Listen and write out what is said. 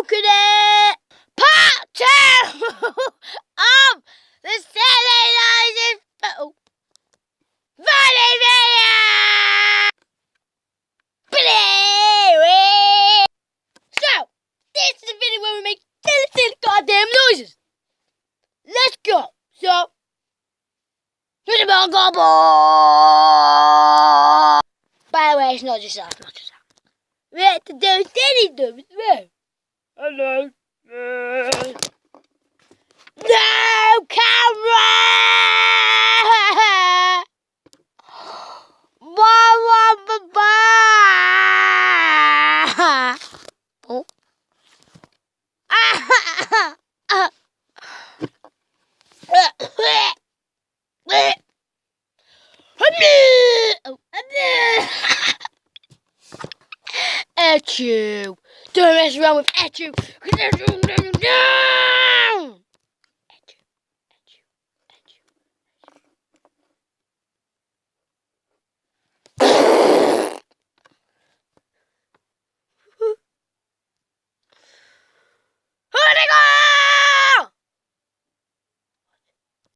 Coconut Part 2 of the Saturday Night Funny Video! So, this is the video where we make silly goddamn noises. Let's go. So, here's the ball gobble. By the way, it's not just that, We have to do silly stuff as well. Hello. No camera! Oh. ACHO! Don't mess around with ACHO!